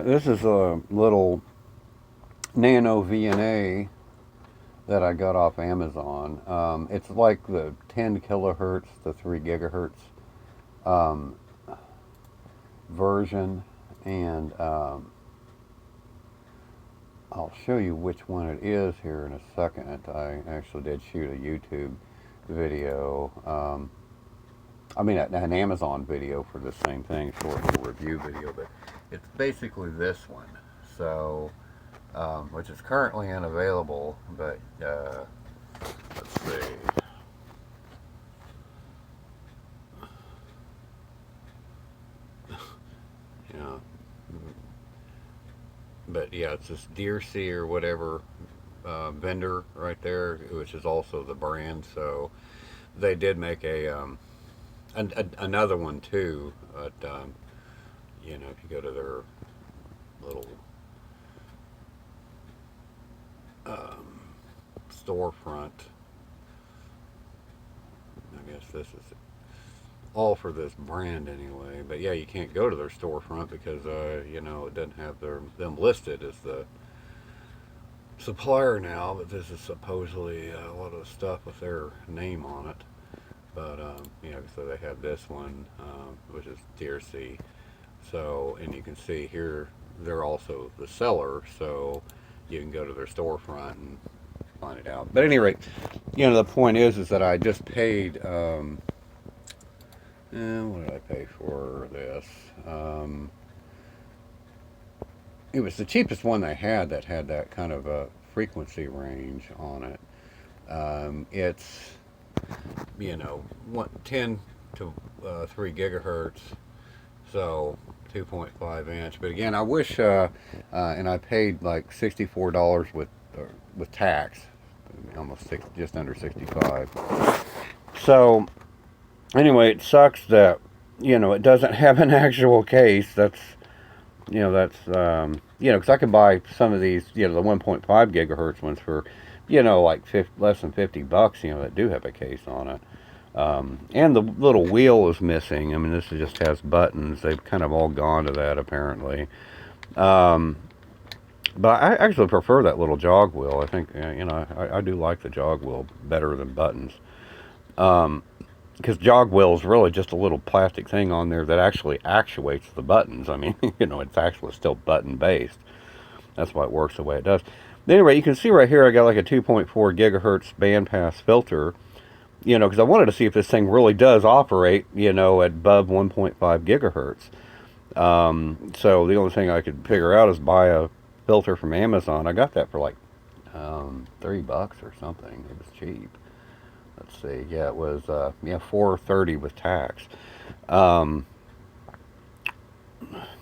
Alright, this is a little nanoVNA that I got off Amazon. It's like the 10 kilohertz to 3 gigahertz um, version, and I'll show you which one it is here in a second. I actually did shoot a YouTube video. I mean, an Amazon video for the same thing, short little review video, but it's basically this one. So, which is currently unavailable, but let's see. Yeah, but yeah, it's this Deer Sea or whatever vendor right there, which is also the brand. So they did make another one too, but you know, if you go to their little um, storefront, I guess this is all for this brand anyway. But yeah, you can't go to their storefront because you know, it doesn't have them listed as the supplier now. But this is supposedly a lot of stuff with their name on it. But you know, so they have this one, which is Deer Sea. So, and you can see here they're also the seller, so you can go to their storefront and find it out. But at any rate, you know, the point is that I just paid. What did I pay for this? It was the cheapest one they had that had that kind of a frequency range on it. It's, you know, 10 to 3 gigahertz, so 2.5 inch. But again, I wish, and I paid like $64 with tax, almost just under 65. So anyway, it sucks that, you know, it doesn't have an actual case. That's, you know, you know, because I could buy some of these, you know, the 1.5 gigahertz ones for, you know, like less than $50, you know, that do have a case on it. And the little wheel is missing. I mean, this just has buttons. They've kind of all gone to that, apparently. But I actually prefer that little jog wheel. I think, you know, I do like the jog wheel better than buttons. Because jog wheel is really just a little plastic thing on there that actually actuates the buttons. I mean, you know, it's actually still button based. That's why it works the way it does. Anyway, you can see right here I got like a 2.4 gigahertz bandpass filter, you know, because I wanted to see if this thing really does operate, you know, at above 1.5 gigahertz. So the only thing I could figure out is buy a filter from Amazon. I got that for like $3 or something. It was cheap. Let's see. Yeah, it was yeah, $4.30 with tax. Um,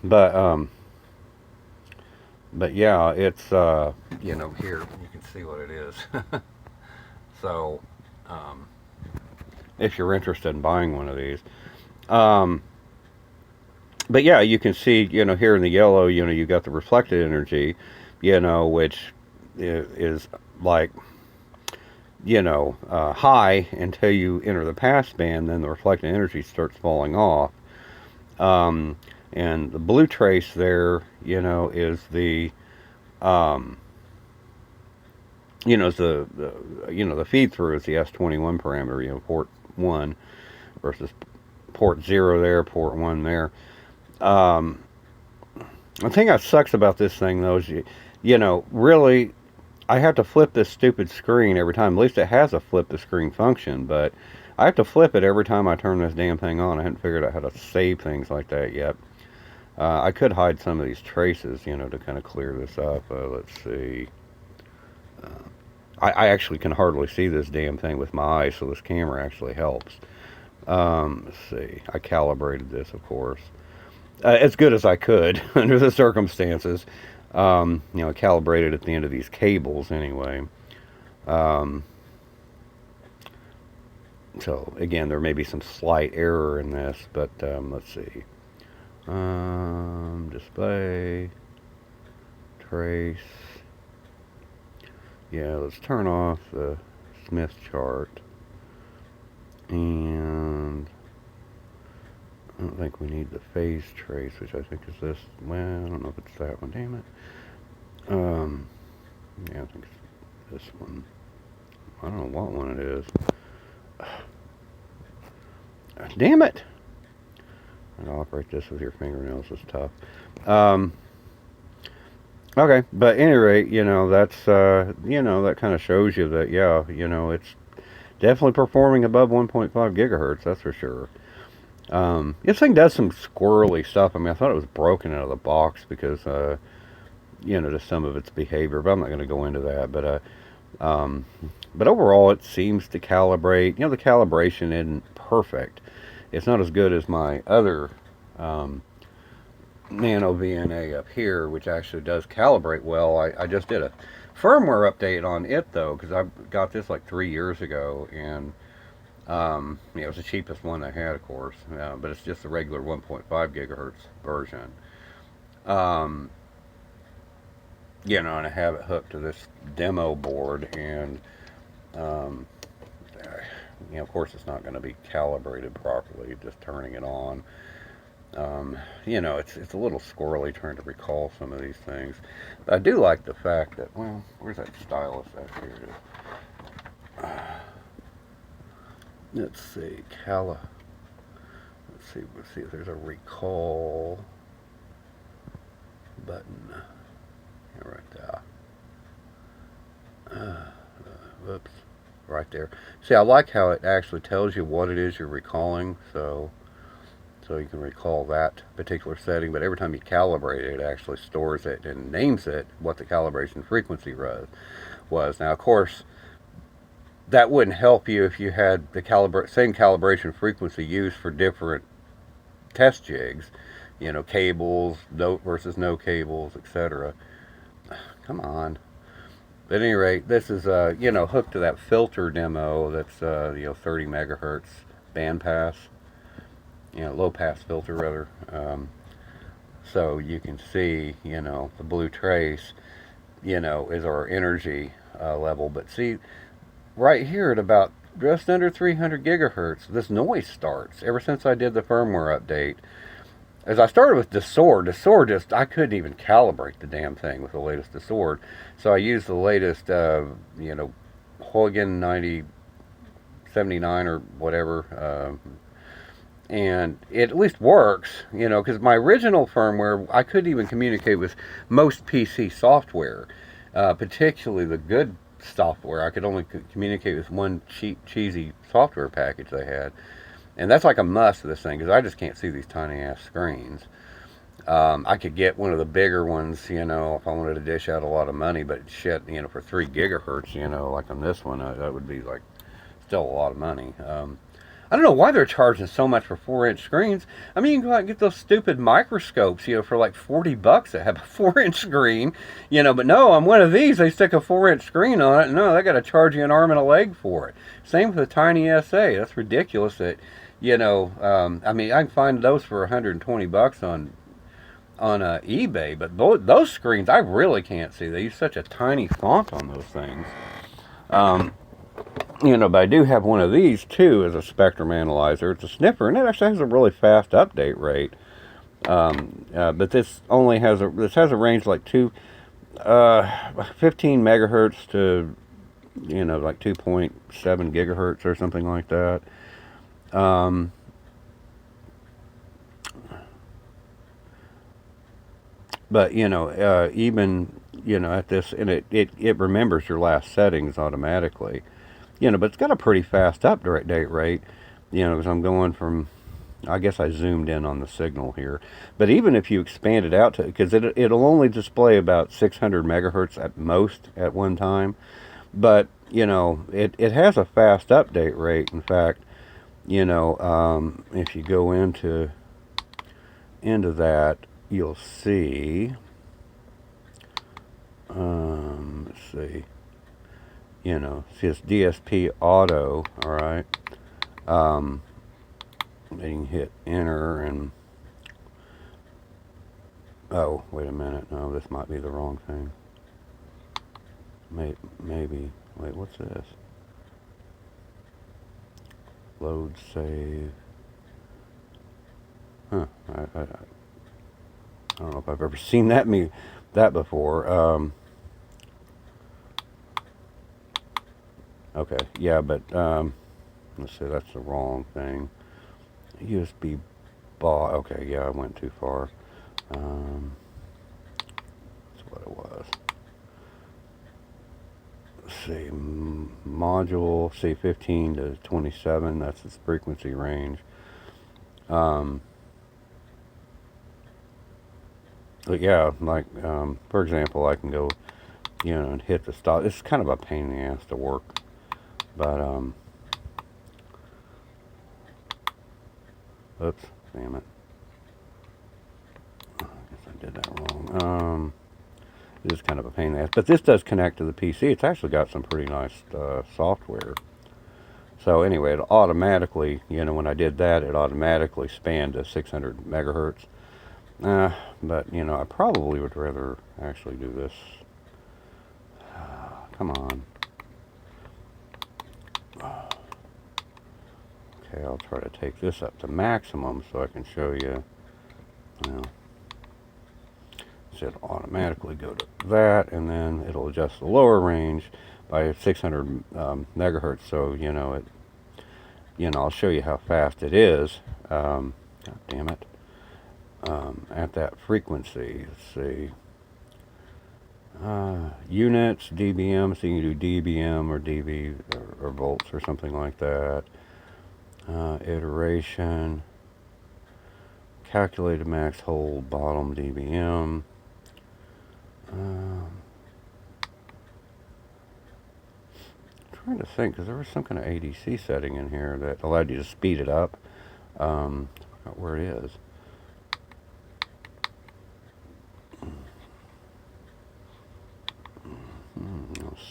but but yeah, it's you know, here you can see what it is. So um, if you're interested in buying one of these, um, but yeah, you can see, you know, here in the yellow, you know, you got the reflected energy, you know, which is like, you know, high until you enter the pass band. Then the reflected energy starts falling off. Um, and the blue trace there, you know, is the, um, you know, is the you know, the feed through is the S21 parameter, you know, port 1 versus port 0 there, port 1 there. Um, the thing that sucks about this thing, though, is you know, really, I have to flip this stupid screen every time. At least it has a flip the screen function, but I have to flip it every time I turn this damn thing on. I hadn't figured out how to save things like that yet. I could hide some of these traces, you know, to kind of clear this up. Let's see. Uh, I actually can hardly see this damn thing with my eyes, so this camera actually helps. Let's see. I calibrated this, of course, as good as I could under the circumstances. You know, calibrated at the end of these cables anyway. Um, so again, there may be some slight error in this, but let's see. Display, trace. Yeah, let's turn off the Smith chart. And I don't think we need the phase trace, which I think is this. Well, I don't know if it's that one. Damn it. Yeah, I think it's this one. I don't know what one it is. Damn it! And operate this with your fingernails is tough. Okay, but at any rate, that's, that kind of shows you that, yeah, it's definitely performing above 1.5 gigahertz, that's for sure. This thing does some squirrely stuff. I mean, I thought it was broken out of the box because, just some of its behavior, but I'm not going to go into that. But overall, it seems to calibrate. The calibration isn't perfect. It's not as good as my other nanoVNA up here, which actually does calibrate well. I just did a firmware update on it, though, because I got this like 3 years ago, and it was the cheapest one I had, of course, but it's just the regular 1.5 gigahertz version. And I have it hooked to this demo board, and of course, it's not going to be calibrated properly. Just turning it on. It's a little squirrely trying to recall some of these things. But I do like the fact that, well, where's that stylus at? Here it is. Let's see, let's see if there's a recall button. Yeah, right there. Whoops, right there. See, I like how it actually tells you what it is you're recalling, so you can recall that particular setting, but every time you calibrate it, it actually stores it and names it what the calibration frequency was. Now, of course, that wouldn't help you if you had the same calibration frequency used for different test jigs, cables, no versus no cables, etc. Come on. At any rate, this is hooked to that filter demo that's 30 megahertz bandpass, low pass filter rather. So you can see, the blue trace, is our energy level. But see, right here at about just under 300 gigahertz, this noise starts. Ever since I did the firmware update, as I started with DeSord just, I couldn't even calibrate the damn thing with the latest DeSord. So I used the latest, Huygen 9079 or whatever, and it at least works, because my original firmware, I couldn't even communicate with most PC software, particularly the good software. I could only communicate with one cheap, cheesy software package they had. And that's like a must of this thing, because I just can't see these tiny ass screens. I could get one of the bigger ones, if I wanted to dish out a lot of money, but shit, for 3 gigahertz, like on this one, that would be like still a lot of money. I don't know why they're charging so much for 4-inch screens. I mean, you can go out and get those stupid microscopes, for like $40 that have a 4-inch screen, but no, on one of these, they stick a 4-inch screen on it, and no, they got to charge you an arm and a leg for it. Same with the tiny SA. That's ridiculous that, I mean, I can find those for $120 on eBay, but those screens I really can't see. They use such a tiny font on those things. But I do have one of these too as a spectrum analyzer. It's a sniffer, and it actually has a really fast update rate. But this only has a range like 15 megahertz to like 2.7 gigahertz or something like that. But even at this, and it remembers your last settings automatically. But it's got a pretty fast update rate. Because I'm going from, I guess I zoomed in on the signal here. But even if you expand it out to, because it'll only display about 600 megahertz at most at one time. But it has a fast update rate. In fact, if you go into that, you'll see. Let's see. See it's DSP Auto. All right. Then you can hit enter and. Oh, wait a minute. No, this might be the wrong thing. Maybe. Wait, what's this? Load save. Huh. I don't know if I've ever seen that before. Okay, yeah, but let's see, that's the wrong thing. USB bar. Okay, yeah, I went too far. That's what it was. Let's see, module, say 15 to 27. That's its frequency range. But yeah, like for example, I can go, and hit the stop. It's kind of a pain in the ass to work, but oops, damn it. I guess I did that wrong. It is kind of a pain in the ass, but this does connect to the PC. It's actually got some pretty nice software. So anyway, it automatically, when I did that, it automatically spanned to 600 megahertz. But I probably would rather actually do this. Come on. Okay, I'll try to take this up to maximum so I can show you. Well, so it'll automatically go to that, and then it'll adjust the lower range by 600 megahertz. So I'll show you how fast it is. God damn it! At that frequency, let's see. Units, dBm, so you can do dBm or dB or volts or something like that. Iteration, calculated max hold, bottom dBm. Trying to think, because there was some kind of ADC setting in here that allowed you to speed it up. I forgot where it is.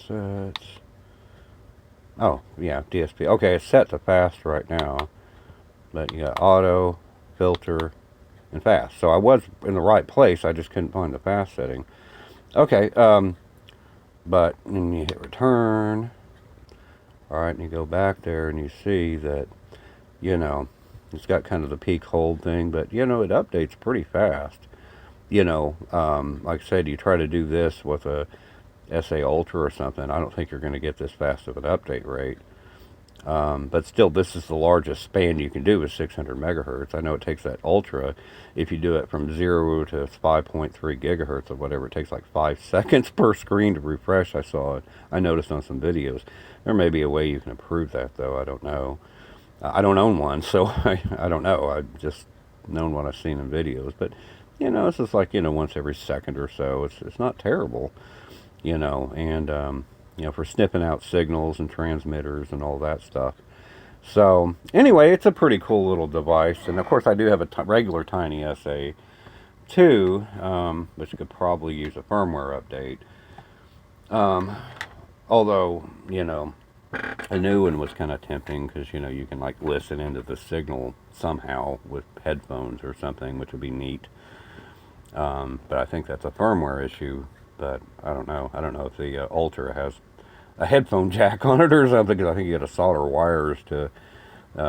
Sets. Oh, yeah, DSP. Okay, it's set to fast right now. But you got auto, filter, and fast. So I was in the right place, I just couldn't find the fast setting. Okay, but then you hit return. Alright, and you go back there and you see that, it's got kind of the peak hold thing, but, it updates pretty fast. Like I said, you try to do this with a SA Ultra or something, I don't think you're going to get this fast of an update rate. But still, this is the largest span you can do with 600 megahertz. I know it takes that Ultra, if you do it from 0 to 5.3 gigahertz or whatever, it takes like 5 seconds per screen to refresh. I noticed on some videos. There may be a way you can improve that, though. I don't know. I don't own one, so I don't know. I've just known what I've seen in videos. But, it's just like, once every second or so. It's not terrible, and, for sniffing out signals and transmitters and all that stuff. So, anyway, it's a pretty cool little device. And, of course, I do have a regular tiny SA2, which could probably use a firmware update. Although, a new one was kind of tempting because, you can, like, listen into the signal somehow with headphones or something, which would be neat. But I think that's a firmware issue. But I don't know. I don't know if the Ultra has a headphone jack on it or something, because I think you got to solder wires to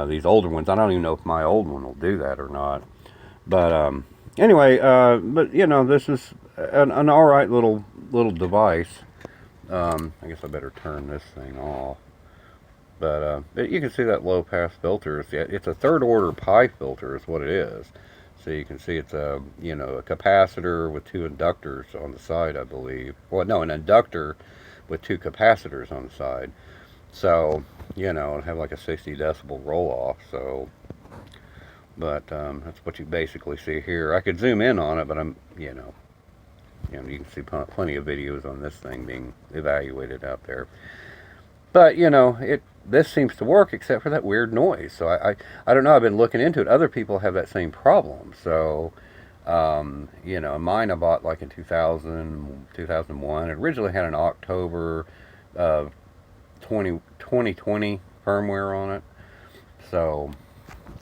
these older ones. I don't even know if my old one will do that or not. But anyway, but this is an all right little device. I guess I better turn this thing off. But you can see that low pass filter. It's a third order pi filter is what it is. So you can see it's a a capacitor with 2 inductors on the side, I believe. Well, no, an inductor with 2 capacitors on the side. So it'll have like a 60 decibel roll off. So, but that's what you basically see here. I could zoom in on it, but you can see plenty of videos on this thing being evaluated out there. But this seems to work except for that weird noise. So I don't know. I've been looking into it. Other people have that same problem. So mine I bought like in 2001. It originally had an October of 2020 firmware on it. So,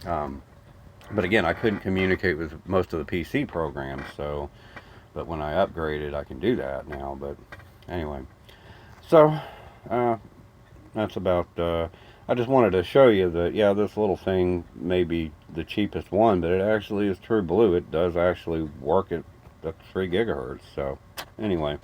but again, I couldn't communicate with most of the PC programs. So, but when I upgraded, I can do that now. But anyway, so. That's about I just wanted to show you that, yeah, this little thing may be the cheapest one, but it actually is true blue. It does actually work at 3 gigahertz. So, anyway.